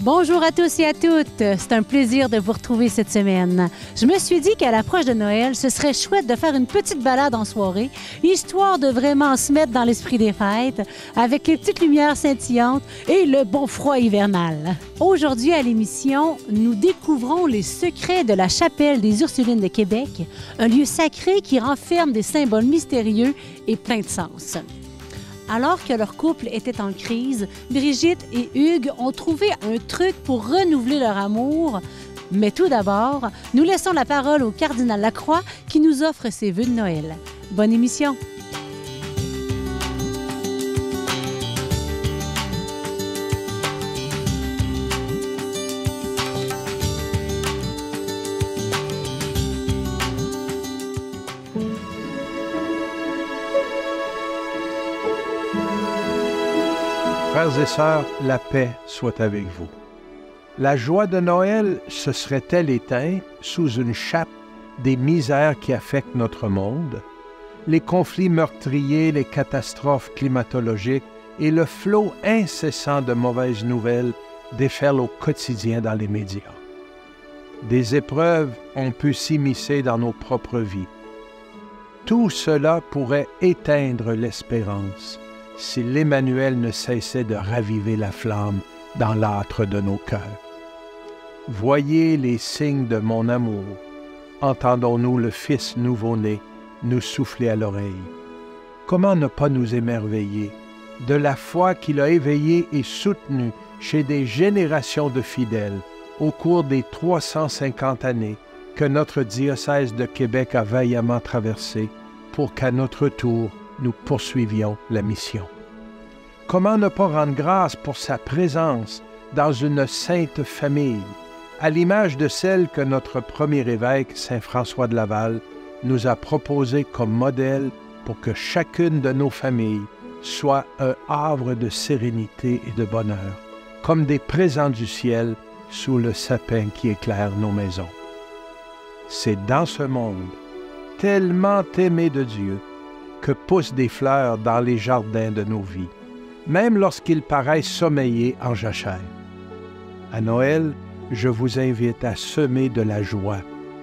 Bonjour à tous et à toutes. C'est un plaisir de vous retrouver cette semaine. Je me suis dit qu'à l'approche de Noël, ce serait chouette de faire une petite balade en soirée, histoire de vraiment se mettre dans l'esprit des fêtes, avec les petites lumières scintillantes et le bon froid hivernal. Aujourd'hui à l'émission, nous découvrons les secrets de la chapelle des Ursulines de Québec, un lieu sacré qui renferme des symboles mystérieux et plein de sens. Alors que leur couple était en crise, Brigitte et Hugues ont trouvé un truc pour renouveler leur amour. Mais tout d'abord, nous laissons la parole au cardinal Lacroix qui nous offre ses vœux de Noël. Bonne émission! Frères et sœurs, la paix soit avec vous. La joie de Noël se serait-elle éteinte sous une chape des misères qui affectent notre monde? Les conflits meurtriers, les catastrophes climatologiques et le flot incessant de mauvaises nouvelles déferlent au quotidien dans les médias. Des épreuves ont pu s'immiscer dans nos propres vies. Tout cela pourrait éteindre l'espérance si l'Emmanuel ne cessait de raviver la flamme dans l'âtre de nos cœurs. Voyez les signes de mon amour. Entendons-nous le Fils nouveau-né nous souffler à l'oreille. Comment ne pas nous émerveiller de la foi qu'il a éveillée et soutenue chez des générations de fidèles au cours des 350 années que notre diocèse de Québec a vaillamment traversé pour qu'à notre tour, nous poursuivions la mission. Comment ne pas rendre grâce pour sa présence dans une sainte famille, à l'image de celle que notre premier évêque, Saint François de Laval, nous a proposée comme modèle pour que chacune de nos familles soit un havre de sérénité et de bonheur, comme des présents du ciel sous le sapin qui éclaire nos maisons. C'est dans ce monde, tellement aimé de Dieu, que poussent des fleurs dans les jardins de nos vies, même lorsqu'ils paraissent sommeiller en jachère. À Noël, je vous invite à semer de la joie,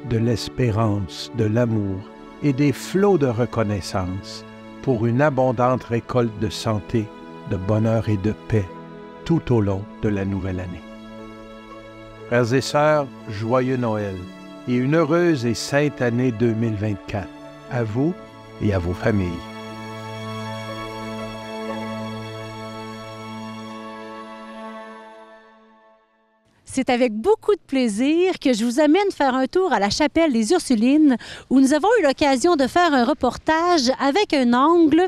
de l'espérance, de l'amour et des flots de reconnaissance pour une abondante récolte de santé, de bonheur et de paix tout au long de la nouvelle année. Frères et sœurs, joyeux Noël et une heureuse et sainte année 2024 à vous et à vos familles. C'est avec beaucoup de plaisir que je vous amène faire un tour à la chapelle des Ursulines où nous avons eu l'occasion de faire un reportage avec un angle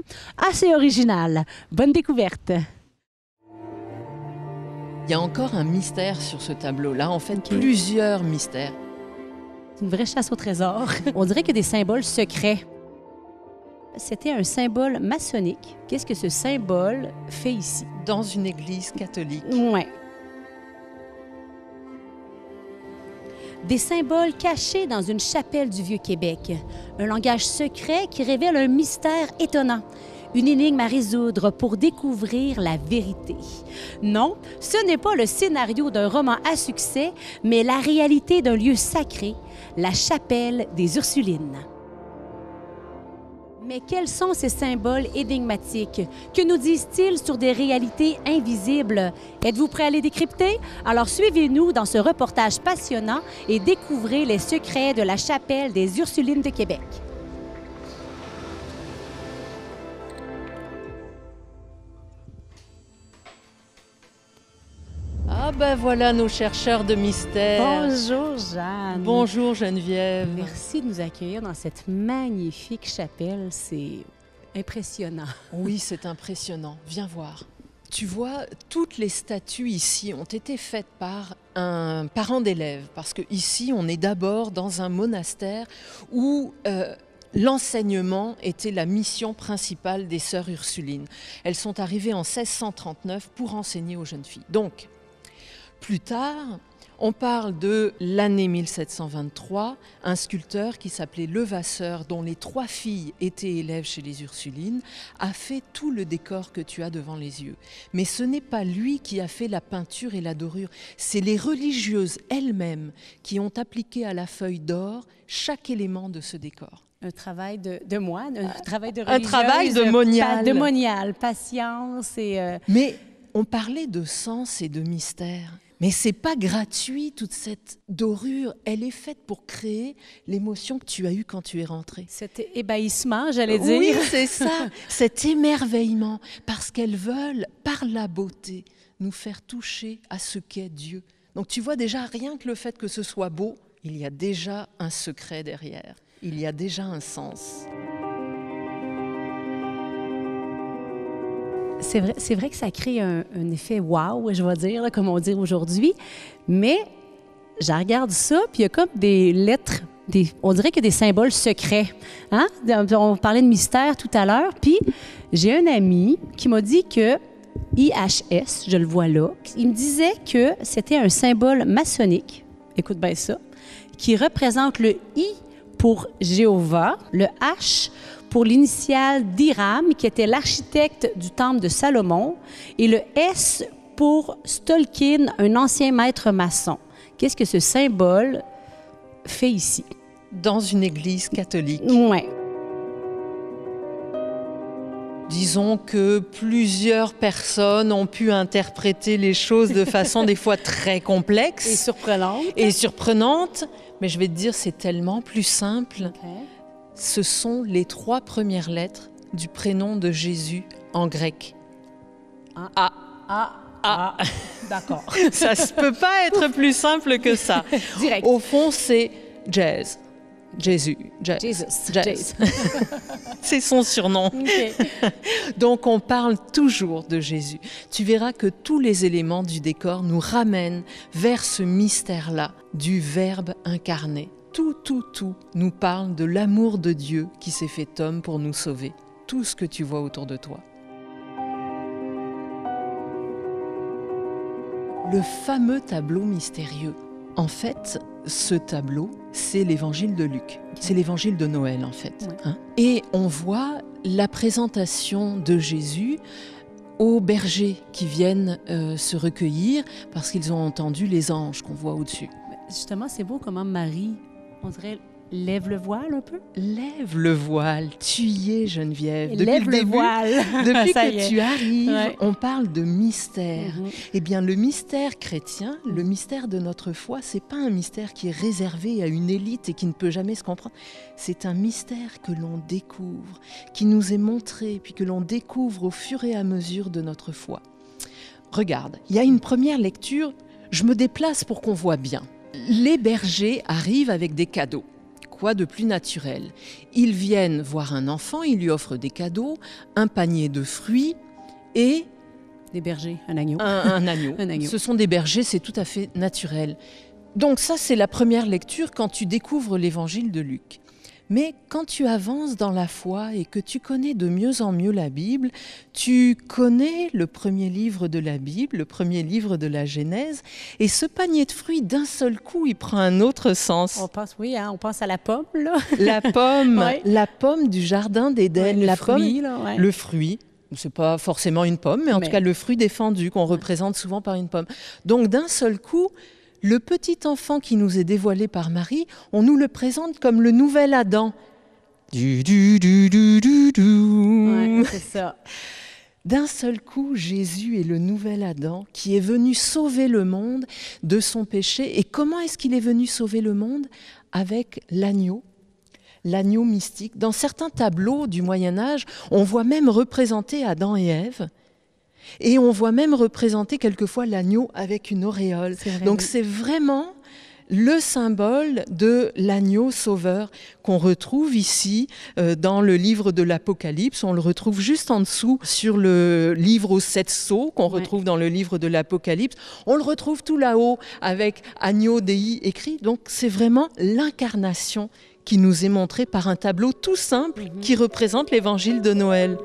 assez original. Bonne découverte! Il y a encore un mystère sur ce tableau-là, en fait, plusieurs mystères. C'est une vraie chasse au trésor. On dirait qu'il y a des symboles secrets. C'était un symbole maçonnique. Qu'est-ce que ce symbole fait ici? Dans une église catholique. Oui. Des symboles cachés dans une chapelle du Vieux-Québec. Un langage secret qui révèle un mystère étonnant. Une énigme à résoudre pour découvrir la vérité. Non, ce n'est pas le scénario d'un roman à succès, mais la réalité d'un lieu sacré, la chapelle des Ursulines. Mais quels sont ces symboles énigmatiques? Que nous disent-ils sur des réalités invisibles? Êtes-vous prêts à les décrypter? Alors suivez-nous dans ce reportage passionnant et découvrez les secrets de la chapelle des Ursulines de Québec. Ah ben voilà nos chercheurs de mystères. Bonjour Jeanne. Bonjour Geneviève. Merci de nous accueillir dans cette magnifique chapelle. C'est impressionnant. Oui, c'est impressionnant. Viens voir. Tu vois, toutes les statues ici ont été faites par un parent d'élève. Parce qu'ici, on est d'abord dans un monastère où l'enseignement était la mission principale des sœurs Ursulines. Elles sont arrivées en 1639 pour enseigner aux jeunes filles. Donc, plus tard, On parle de l'année 1723, un sculpteur qui s'appelait Levasseur, dont les 3 filles étaient élèves chez les Ursulines, a fait tout le décor que tu as devant les yeux. Mais ce n'est pas lui qui a fait la peinture et la dorure, c'est les religieuses elles-mêmes qui ont appliqué à la feuille d'or chaque élément de ce décor. Un travail de moine, un travail de Un travail de monial. De monial, patience et... Mais on parlait de sens et de mystère. Mais c'est pas gratuit, toute cette dorure. Elle est faite pour créer l'émotion que tu as eue quand tu es rentrée. Cet ébahissement, j'allais dire. Oui, c'est ça, cet émerveillement. Parce qu'elles veulent, par la beauté, nous faire toucher à ce qu'est Dieu. Donc tu vois déjà, rien que le fait que ce soit beau, il y a déjà un secret derrière. Il y a déjà un sens. C'est vrai que ça crée un effet wow, je vais dire, là, comme on dit aujourd'hui. Mais je regarde ça, puis il y a comme des lettres, on dirait qu'il y a des symboles secrets. Hein? On parlait de mystère tout à l'heure. Puis j'ai un ami qui m'a dit que IHS, je le vois là, il me disait que c'était un symbole maçonnique, écoute bien ça, qui représente le I pour Jéhovah, le H pour l'initiale d'Hiram, qui était l'architecte du temple de Salomon, et le S pour Stolkin, un ancien maître maçon. Qu'est-ce que ce symbole fait ici? Dans une église catholique. Oui. Disons que plusieurs personnes ont pu interpréter les choses de façon des fois très complexe. Et surprenante. Et surprenante. Mais je vais te dire, c'est tellement plus simple. Okay. Ce sont les 3 premières lettres du prénom de Jésus en grec. A. D'accord. Ça ne peut pas être plus simple que ça. Direct. Au fond, c'est Jazz. Jésus. Jesus. C'est son surnom. Okay. Donc on parle toujours de Jésus. Tu verras que tous les éléments du décor nous ramènent vers ce mystère-là du Verbe incarné. Tout nous parle de l'amour de Dieu qui s'est fait homme pour nous sauver. Tout ce que tu vois autour de toi. Le fameux tableau mystérieux. En fait, ce tableau, c'est l'évangile de Luc. C'est l'évangile de Noël, en fait. Ouais. Hein? Et on voit la présentation de Jésus aux bergers qui viennent se recueillir parce qu'ils ont entendu les anges qu'on voit au-dessus. Justement, c'est beau comment Marie, on dirait, lève le voile un peu. Lève le voile, tu y es Geneviève. Depuis lève le le début, voile. depuis Ça y que est. tu arrives, Ouais. on parle de mystère. Mm-hmm. Eh bien, le mystère chrétien, le mystère de notre foi, c'est pas un mystère qui est réservé à une élite et qui ne peut jamais se comprendre. C'est un mystère que l'on découvre, qui nous est montré, puis que l'on découvre au fur et à mesure de notre foi. Regarde, il y a une première lecture, je me déplace pour qu'on voit bien. Les bergers arrivent avec des cadeaux. Quoi de plus naturel? Ils viennent voir un enfant, ils lui offrent des cadeaux, un panier de fruits et... Des bergers, un agneau. Un agneau. Un agneau. Ce sont des bergers, c'est tout à fait naturel. Donc ça, c'est la première lecture quand tu découvres l'évangile de Luc. Mais quand tu avances dans la foi et que tu connais de mieux en mieux la Bible, tu connais le premier livre de la Bible, le premier livre de la Genèse, et ce panier de fruits, d'un seul coup, il prend un autre sens. On pense, oui, hein, on pense à la pomme, là. Ouais. La pomme du jardin d'Éden, Ouais, la fruit, pomme, là, ouais. le fruit. C'est pas forcément une pomme, mais en tout cas le fruit défendu qu'on représente souvent par une pomme. Donc d'un seul coup, le petit enfant qui nous est dévoilé par Marie, on nous le présente comme le nouvel Adam. Ouais, c'est ça. D'un seul coup, Jésus est le nouvel Adam qui est venu sauver le monde de son péché. Et comment est-ce qu'il est venu sauver le monde? Avec l'agneau mystique. Dans certains tableaux du Moyen-Âge, on voit même représenter Adam et Ève. Et on voit même représenter quelquefois l'agneau avec une auréole. Donc c'est vraiment le symbole de l'agneau sauveur qu'on retrouve ici dans le livre de l'Apocalypse. On le retrouve juste en dessous sur le livre aux 7 sceaux qu'on retrouve dans le livre de l'Apocalypse. On le retrouve tout là-haut avec Agneau Dei écrit. Donc c'est vraiment l'incarnation qui nous est montrée par un tableau tout simple qui représente l'évangile de Noël.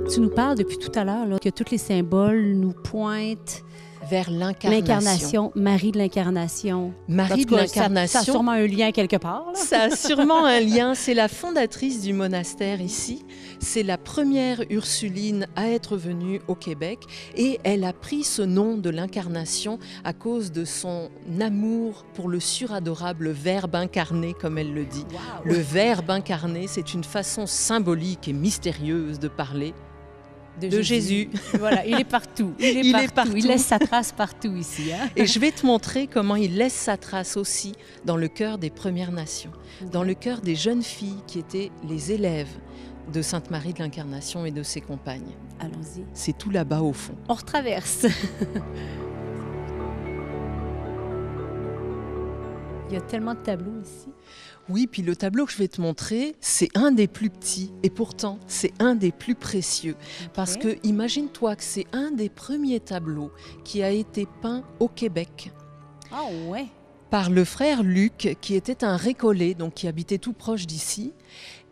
Tu nous parles depuis tout à l'heure là, que tous les symboles nous pointent vers l'incarnation, Marie de l'Incarnation. Marie de l'Incarnation. Ça a sûrement un lien quelque part. Là. Ça a sûrement un lien. C'est la fondatrice du monastère ici. C'est la première Ursuline à être venue au Québec et elle a pris ce nom de l'Incarnation à cause de son amour pour le suradorable Verbe incarné, comme elle le dit. Wow. Le Verbe incarné, c'est une façon symbolique et mystérieuse de parler de Jésus. Voilà, il est partout. Il est partout. Il laisse sa trace partout ici. Hein? Et je vais te montrer comment il laisse sa trace aussi dans le cœur des Premières Nations, dans le cœur des jeunes filles qui étaient les élèves de Sainte Marie de l'Incarnation et de ses compagnes. Allons-y. C'est tout là-bas au fond. On retraverse. Il y a tellement de tableaux ici. Oui, puis le tableau que je vais te montrer, c'est un des plus petits et pourtant c'est un des plus précieux. Okay. Parce que imagine-toi que c'est un des premiers tableaux qui a été peint au Québec. Ah ouais. Par le frère Luc, qui était un récollet, donc qui habitait tout proche d'ici.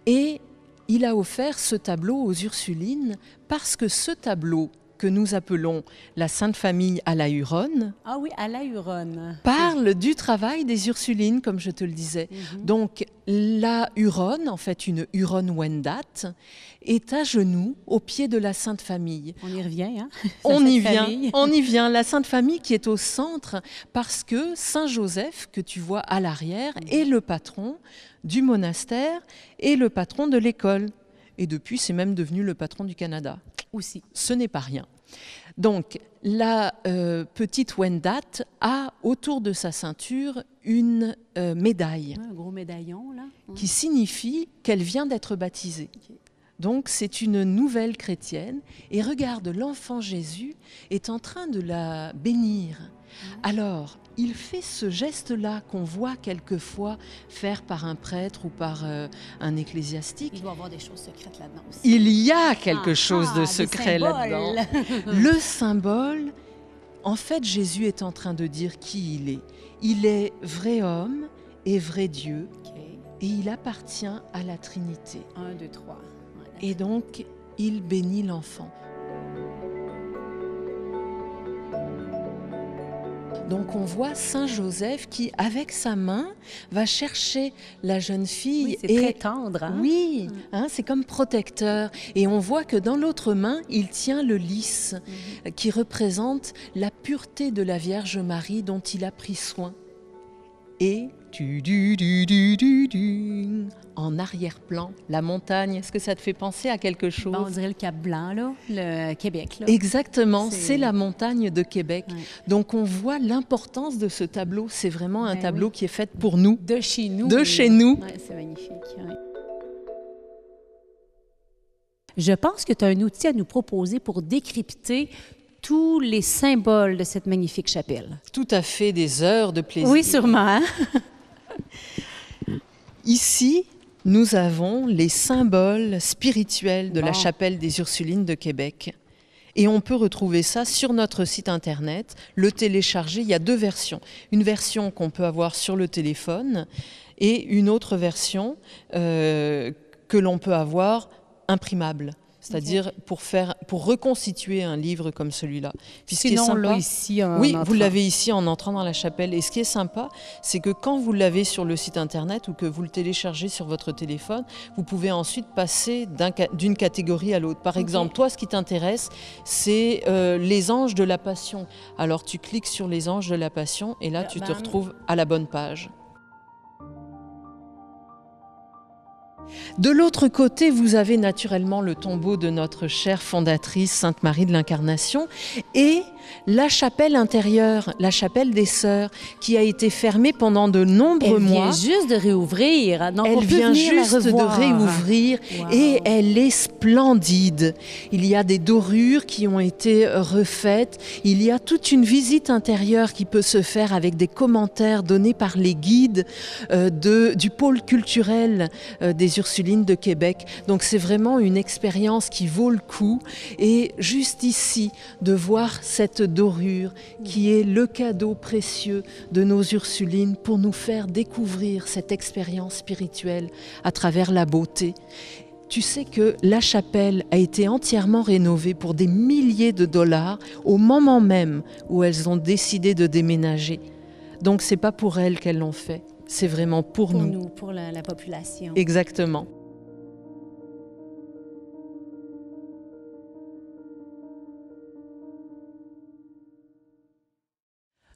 Et il a offert ce tableau aux Ursulines parce que ce tableau, que nous appelons la Sainte Famille à la Huronne, ah oui, à la Huronne, parle du travail des Ursulines, comme je te le disais. Donc la Huronne, en fait une Huronne Wendat, est à genoux au pied de la Sainte Famille. On y revient, hein? On y vient. La Sainte Famille qui est au centre parce que Saint Joseph, que tu vois à l'arrière, est le patron du monastère et le patron de l'école. Et depuis, c'est même devenu le patron du Canada. Aussi. Ce n'est pas rien. Donc, la petite Wendat a autour de sa ceinture une médaille. Un gros médaillon, là. Qui signifie qu'elle vient d'être baptisée. Okay. Donc, c'est une nouvelle chrétienne. Et regarde, l'enfant Jésus est en train de la bénir. Alors, il fait ce geste-là qu'on voit quelquefois faire par un prêtre ou par un ecclésiastique. Il doit y avoir des choses secrètes là-dedans aussi. Il y a quelque chose de secret là-dedans. Le symbole, en fait, Jésus est en train de dire qui il est. Il est vrai homme et vrai Dieu, et il appartient à la Trinité. 1, 2, 3. Ouais, et donc, il bénit l'enfant. Donc on voit Saint Joseph qui, avec sa main, va chercher la jeune fille. Oui, c'est très tendre. Hein? Oui, hein, c'est comme protecteur. Et on voit que dans l'autre main, il tient le lys, qui représente la pureté de la Vierge Marie dont il a pris soin. Et en arrière-plan, la montagne. Est-ce que ça te fait penser à quelque chose? On dirait le Cap Blanc, là, le Québec. Là. Exactement, c'est la montagne de Québec. Ouais. Donc on voit l'importance de ce tableau. C'est vraiment un tableau qui est fait pour nous. De chez nous. De chez nous. Ouais, c'est magnifique. Ouais. Je pense que tu as un outil à nous proposer pour décrypter tous les symboles de cette magnifique chapelle. Tout à fait, des heures de plaisir. Oui, sûrement. Hein? Ici, nous avons les symboles spirituels de la chapelle des Ursulines de Québec. Et on peut retrouver ça sur notre site internet, le télécharger. Il y a 2 versions. Une version qu'on peut avoir sur le téléphone et une autre version que l'on peut avoir imprimable. C'est-à-dire pour reconstituer un livre comme celui-là. Sinon, là, ici, oui, vous l'avez ici en entrant dans la chapelle. Et ce qui est sympa, c'est que quand vous l'avez sur le site internet ou que vous le téléchargez sur votre téléphone, vous pouvez ensuite passer d'une catégorie à l'autre. Par exemple, toi, ce qui t'intéresse, c'est les anges de la Passion. Alors, tu cliques sur les anges de la Passion et là, tu te retrouves à la bonne page. De l'autre côté, vous avez naturellement le tombeau de notre chère fondatrice Sainte Marie de l'Incarnation et la chapelle intérieure, la chapelle des Sœurs, qui a été fermée pendant de nombreux mois. Elle vient juste de réouvrir. Donc elle vient juste de réouvrir et elle est splendide. Il y a des dorures qui ont été refaites. Il y a toute une visite intérieure qui peut se faire avec des commentaires donnés par les guides du pôle culturel des Ursulines de Québec. Donc c'est vraiment une expérience qui vaut le coup. Et juste ici, de voir cette dorure qui est le cadeau précieux de nos Ursulines pour nous faire découvrir cette expérience spirituelle à travers la beauté. Tu sais que la chapelle a été entièrement rénovée pour des milliers de dollars au moment même où elles ont décidé de déménager. Donc c'est pas pour elles qu'elles l'ont fait, c'est vraiment pour nous. Pour nous, pour la population. Exactement.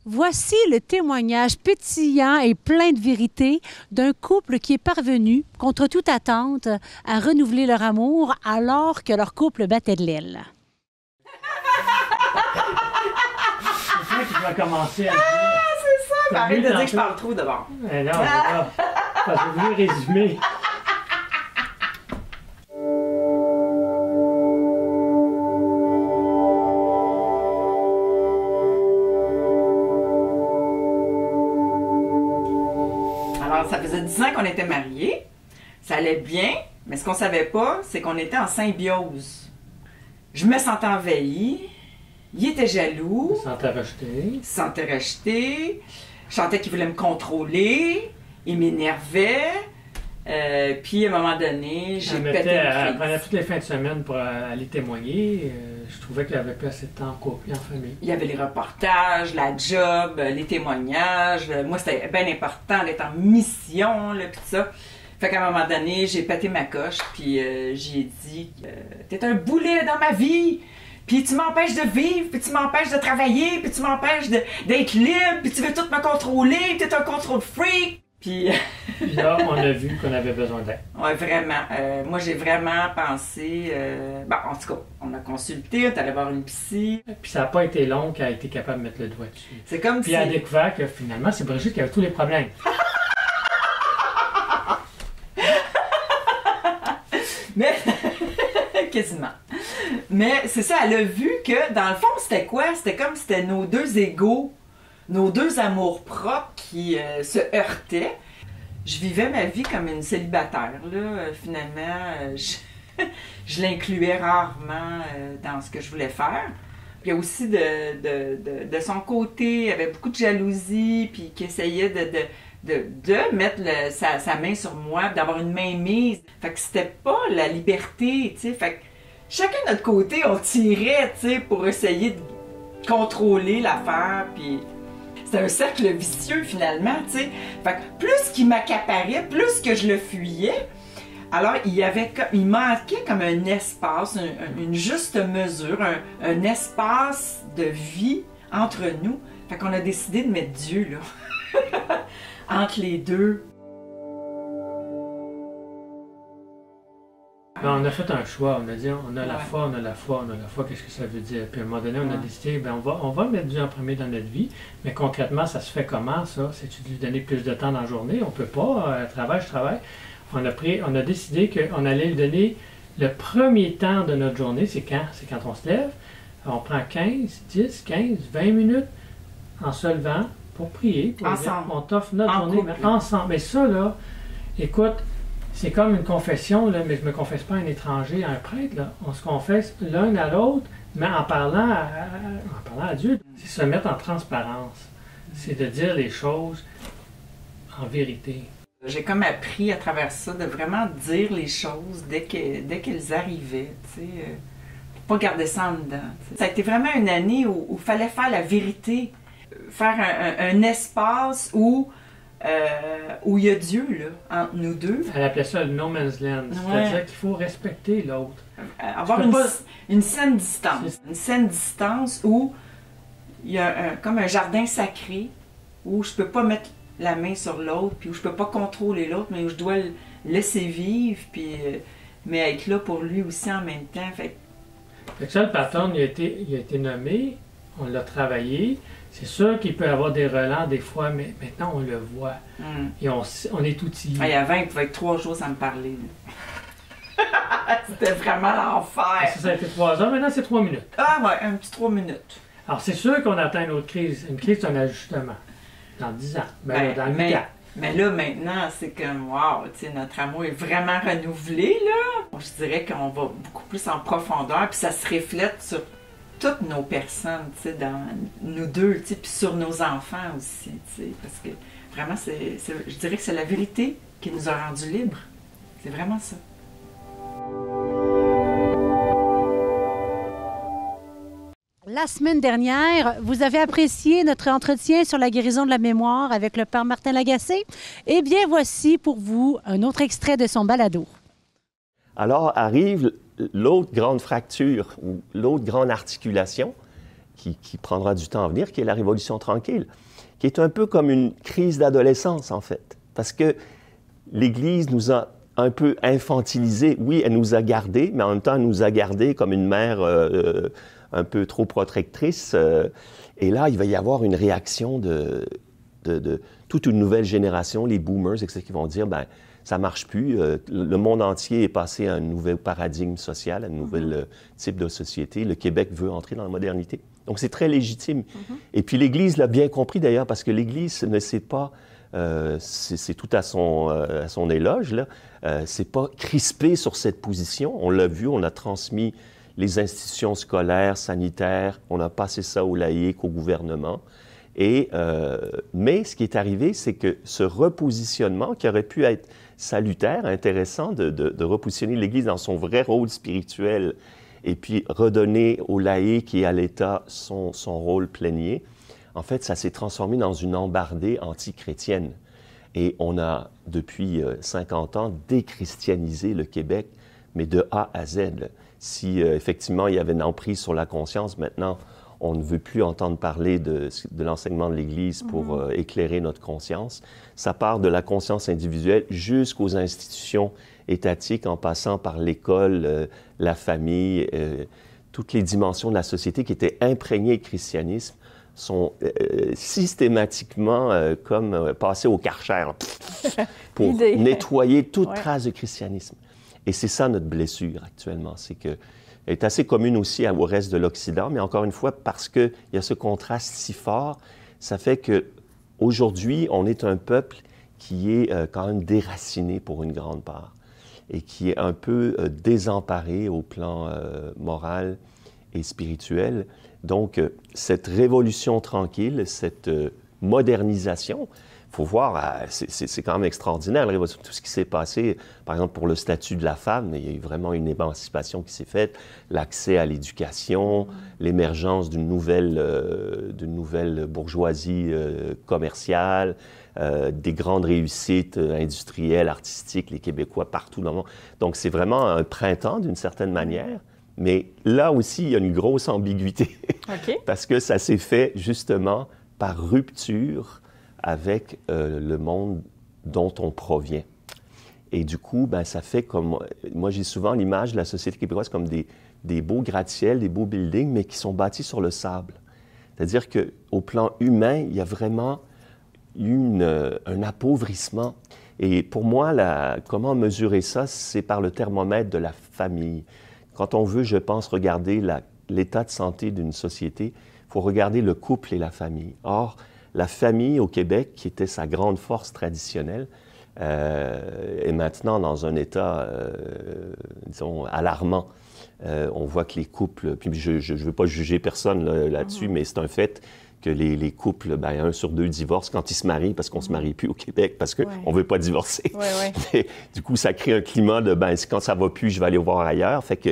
Voici le témoignage pétillant et plein de vérité d'un couple qui est parvenu, contre toute attente, à renouveler leur amour alors que leur couple battait de l'aile. C'est toi qui vas commencer à dire. C'est ça! Mais arrête de dire que je parle trop d'abord. Mais non, mais là, parce que je voulais résumer. Alors, ça faisait 10 ans qu'on était mariés. Ça allait bien, mais ce qu'on savait pas, c'est qu'on était en symbiose. Je me sentais envahie. Il était jaloux. Sans te rejeter. Il se sentait rejeté. Je sentais qu'il voulait me contrôler. Il m'énervait. Puis, à un moment donné, j'ai pété une Elle crise. prenait toutes les fins de semaine pour aller témoigner. Je trouvais qu'elle avait plus assez de temps en couple et en famille. Il y avait les reportages, la job, les témoignages. Moi, c'était bien important d'être en mission, là, pis tout ça. Fait qu'à un moment donné, j'ai pété ma coche, puis j'ai dit t'es un boulet dans ma vie, puis tu m'empêches de vivre, puis tu m'empêches de travailler, puis tu m'empêches d'être libre, puis tu veux tout me contrôler, t'es un contrôle freak. Puis Puis là, on a vu qu'on avait besoin d'aide. ouais, vraiment. Moi, j'ai vraiment pensé... Bon, en tout cas, on a consulté, on est allé voir une psy. Puis ça n'a pas été long qu'elle a été capable de mettre le doigt dessus. C'est comme Puis si... elle a découvert que finalement, c'est Brigitte qui avait tous les problèmes. Mais, quasiment. Mais c'est ça, elle a vu que, dans le fond, c'était quoi? C'était comme si c'était nos deux égos, nos deux amours propres qui se heurtaient. Je vivais ma vie comme une célibataire, là. Finalement, je l'incluais rarement dans ce que je voulais faire. Puis aussi, de son côté, il y avait beaucoup de jalousie, puis qui essayait de mettre sa main sur moi, d'avoir une main mise. Fait que c'était pas la liberté, tu sais. Fait que chacun de notre côté, on tirait, tu sais, pour essayer de contrôler l'affaire, puis c'était un cercle vicieux, finalement, tu sais. Fait que plus qu'il m'accaparait, plus que je le fuyais, alors il manquait comme un espace, une juste mesure, un espace de vie entre nous. Fait qu'on a décidé de mettre Dieu, là. Entre les deux. Ben, on a fait un choix, on a dit on a la Ouais. foi, on a la foi, on a la foi, qu'est-ce que ça veut dire? Puis à un moment donné, on a Ouais. décidé, ben, on va mettre Dieu en premier dans notre vie, mais concrètement, ça se fait comment ça? C'est-tu de lui donner plus de temps dans la journée? On peut pas, je travaille. On a décidé qu'on allait lui donner le premier temps de notre journée, c'est quand? C'est quand on se lève, on prend 15, 10, 15, 20 minutes en se levant pour prier, pour dire, Ensemble. on t'offre notre En journée, couple. mais ensemble. Mais ça, là, écoute, c'est comme une confession, là, mais je ne me confesse pas à un étranger, à un prêtre. Là. On se confesse l'un à l'autre, mais en parlant à Dieu. C'est se mettre en transparence. C'est de dire les choses en vérité. J'ai comme appris à travers ça de vraiment dire les choses dès qu'elles arrivaient, tu sais. Pas garder ça en dedans. T'sais. Ça a été vraiment une année où il fallait faire la vérité. Faire un espace où il y a Dieu, là, entre nous deux. Elle appelait ça le no man's land. C'est-à-dire qu'il faut respecter l'autre. Avoir Tu peux pas- une saine distance. Une saine distance où il y a comme un jardin sacré où je peux pas mettre la main sur l'autre, puis où je peux pas contrôler l'autre, mais où je dois le laisser vivre, puis mais être là pour lui aussi en même temps. Fait que ça, le pattern, il a été nommé, on l'a travaillé. C'est sûr qu'il peut y avoir des relents des fois, mais maintenant on le voit. Et on est outillé. Hey, avant, il pouvait être 3 jours sans me parler. C'était vraiment l'enfer. Ça a été 3 heures, maintenant c'est 3 minutes. Ah ouais, un petit 3 minutes. Alors c'est sûr qu'on atteint une autre crise. Une crise, c'est un ajustement. Dans 10 ans. Ben, dans 8 ans. Mais là, maintenant, c'est comme, wow, tu sais, notre amour est vraiment renouvelé, là. Je dirais qu'on va beaucoup plus en profondeur, puis ça se reflète sur toutes nos personnes, tu sais, dans nous deux, tu sais, puis sur nos enfants aussi, tu sais, parce que vraiment, je dirais que c'est la vérité qui nous a rendus libres. C'est vraiment ça. La semaine dernière, vous avez apprécié notre entretien sur la guérison de la mémoire avec le père Martin Lagacé. Eh bien, voici pour vous un autre extrait de son balado. Alors arrive l'autre grande fracture ou l'autre grande articulation qui prendra du temps à venir, qui est la Révolution tranquille, qui est un peu comme une crise d'adolescence, en fait. Parce que l'Église nous a un peu infantilisés. Oui, elle nous a gardés, mais en même temps, elle nous a gardés comme une mère un peu trop protectrice. Et là, il va y avoir une réaction de toute une nouvelle génération, les boomers, etc., qui vont dire, ben ça marche plus. Le monde entier est passé à un nouvel paradigme social, à un nouvel type de société. Le Québec veut entrer dans la modernité. Donc, c'est très légitime. Et puis, l'Église l'a bien compris, d'ailleurs, parce que l'Église ne sait pas, c'est tout à son éloge, là, c'est pas crispé sur cette position. On l'a vu, on a transmis les institutions scolaires, sanitaires, on a passé ça aux laïcs, au gouvernement. Mais ce qui est arrivé, c'est que ce repositionnement, qui aurait pu être salutaire, intéressant, de repositionner l'Église dans son vrai rôle spirituel et puis redonner aux laïcs et à l'État son rôle plénier, en fait, ça s'est transformé dans une embardée anti-chrétienne. Et on a, depuis 50 ans, déchristianisé le Québec, mais de A à Z. Si effectivement il y avait une emprise sur la conscience, maintenant, on ne veut plus entendre parler de l'enseignement de l'Église pour éclairer notre conscience. Ça part de la conscience individuelle jusqu'aux institutions étatiques, en passant par l'école, la famille, toutes les dimensions de la société qui étaient imprégnées de christianisme sont systématiquement comme passées au Karcher pour nettoyer toute trace de christianisme. Et c'est ça notre blessure actuellement, c'est que elle est assez commune aussi au reste de l'Occident, mais encore une fois, parce qu'il y a ce contraste si fort, ça fait qu'aujourd'hui, on est un peuple qui est quand même déraciné pour une grande part et qui est un peu désemparé au plan moral et spirituel. Donc, cette révolution tranquille, cette modernisation, il faut voir, c'est quand même extraordinaire, la révolution, tout ce qui s'est passé, par exemple, pour le statut de la femme, il y a eu vraiment une émancipation qui s'est faite, l'accès à l'éducation, l'émergence d'une nouvelle bourgeoisie commerciale, des grandes réussites industrielles, artistiques, les Québécois partout dans le monde. Donc, c'est vraiment un printemps, d'une certaine manière. Mais là aussi, il y a une grosse ambiguïté, parce que ça s'est fait justement par rupture avec le monde dont on provient. Et du coup, ben, ça fait comme... Moi, j'ai souvent l'image de la société québécoise comme des beaux gratte-ciel, des beaux buildings, mais qui sont bâtis sur le sable. C'est-à-dire qu'au plan humain, il y a vraiment eu un appauvrissement. Et pour moi, comment mesurer ça, c'est par le thermomètre de la famille. Quand on veut, je pense, regarder l'état de santé d'une société, il faut regarder le couple et la famille. Or, la famille au Québec, qui était sa grande force traditionnelle, est maintenant dans un état, disons, alarmant. On voit que les couples, puis je ne veux pas juger personne là-dessus, mais c'est un fait que les couples, ben, 1 sur 2 divorcent quand ils se marient, parce qu'on ne se marie plus au Québec, parce qu'on ne veut pas divorcer. Mais, du coup, ça crée un climat de, ben, quand ça ne va plus, je vais aller voir ailleurs. Fait que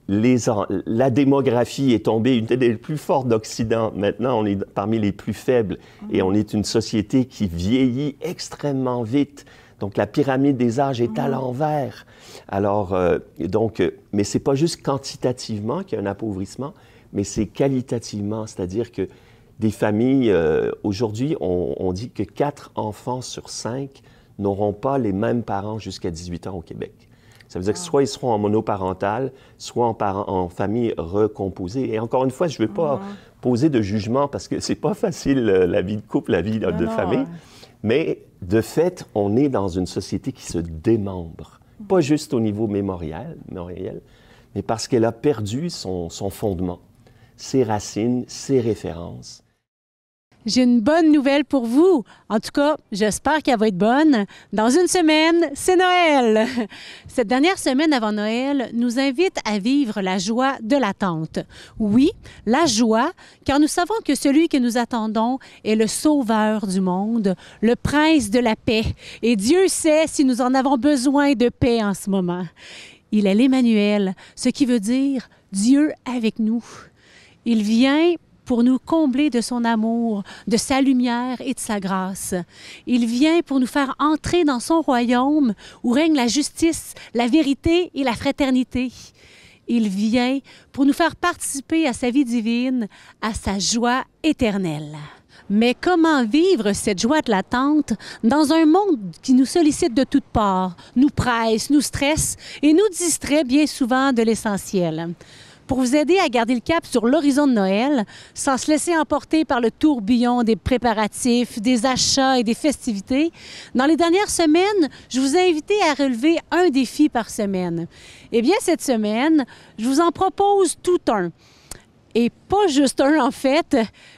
la démographie est tombée, une des plus fortes d'Occident. Maintenant, on est parmi les plus faibles et on est une société qui vieillit extrêmement vite. Donc, la pyramide des âges est à l'envers. Alors, mais c'est pas juste quantitativement qu'il y a un appauvrissement, mais c'est qualitativement, c'est-à-dire que des familles, aujourd'hui, on dit que 4 enfants sur 5 n'auront pas les mêmes parents jusqu'à 18 ans au Québec. Ça veut dire que soit ils seront en monoparental, soit en famille recomposée. Et encore une fois, je ne veux pas poser de jugement parce que c'est pas facile, la vie de couple, la vie de famille. Mais de fait, on est dans une société qui se démembre. Pas juste au niveau mémoriel, mais parce qu'elle a perdu son fondement, ses racines, ses références. J'ai une bonne nouvelle pour vous. En tout cas, j'espère qu'elle va être bonne. Dans une semaine, c'est Noël. Cette dernière semaine avant Noël nous invite à vivre la joie de l'attente. Oui, la joie, car nous savons que celui que nous attendons est le sauveur du monde, le prince de la paix. Et Dieu sait si nous en avons besoin de paix en ce moment. Il est l'Emmanuel, ce qui veut dire Dieu avec nous. Il vient pour nous combler de son amour, de sa lumière et de sa grâce. Il vient pour nous faire entrer dans son royaume où règne la justice, la vérité et la fraternité. Il vient pour nous faire participer à sa vie divine, à sa joie éternelle. Mais comment vivre cette joie de l'attente dans un monde qui nous sollicite de toutes parts, nous presse, nous stresse et nous distrait bien souvent de l'essentiel? Pour vous aider à garder le cap sur l'horizon de Noël, sans se laisser emporter par le tourbillon des préparatifs, des achats et des festivités, dans les dernières semaines, je vous ai invité à relever un défi par semaine. Eh bien, cette semaine, je vous en propose tout un. Et pas juste un, en fait,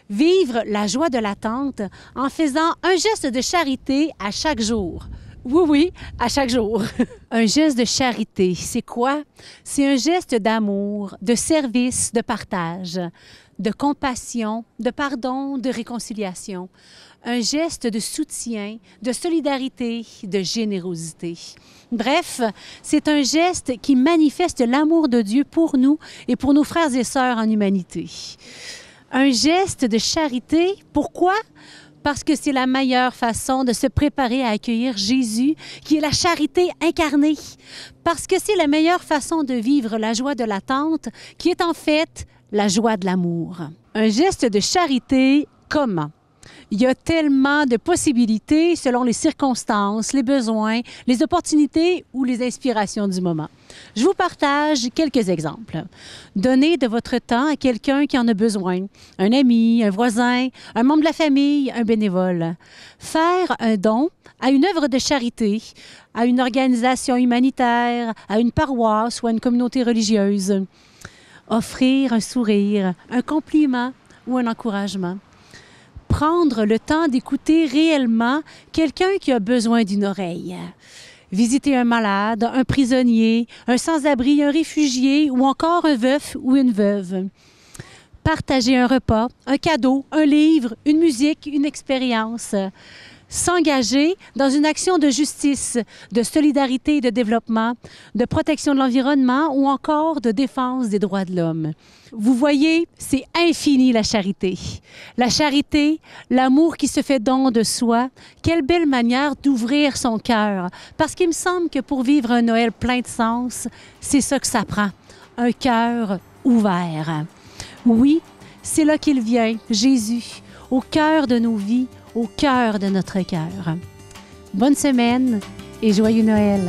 vivre la joie de l'attente en faisant un geste de charité à chaque jour. Oui, à chaque jour. Un geste de charité, c'est quoi? C'est un geste d'amour, de service, de partage, de compassion, de pardon, de réconciliation. Un geste de soutien, de solidarité, de générosité. Bref, c'est un geste qui manifeste l'amour de Dieu pour nous et pour nos frères et sœurs en humanité. Un geste de charité, pourquoi? Parce que c'est la meilleure façon de se préparer à accueillir Jésus, qui est la charité incarnée. Parce que c'est la meilleure façon de vivre la joie de l'attente, qui est en fait la joie de l'amour. Un geste de charité, comment? Il y a tellement de possibilités selon les circonstances, les besoins, les opportunités ou les inspirations du moment. Je vous partage quelques exemples. Donnez de votre temps à quelqu'un qui en a besoin, un ami, un voisin, un membre de la famille, un bénévole. Faire un don à une œuvre de charité, à une organisation humanitaire, à une paroisse ou à une communauté religieuse. Offrir un sourire, un compliment ou un encouragement. Prendre le temps d'écouter réellement quelqu'un qui a besoin d'une oreille. Visiter un malade, un prisonnier, un sans-abri, un réfugié ou encore un veuf ou une veuve. Partager un repas, un cadeau, un livre, une musique, une expérience. S'engager dans une action de justice, de solidarité et de développement, de protection de l'environnement ou encore de défense des droits de l'homme. Vous voyez, c'est infini la charité. La charité, l'amour qui se fait don de soi, quelle belle manière d'ouvrir son cœur. Parce qu'il me semble que pour vivre un Noël plein de sens, c'est ça que ça prend, un cœur ouvert. Oui, c'est là qu'il vient, Jésus, au cœur de nos vies, au cœur de notre cœur. Bonne semaine et joyeux Noël!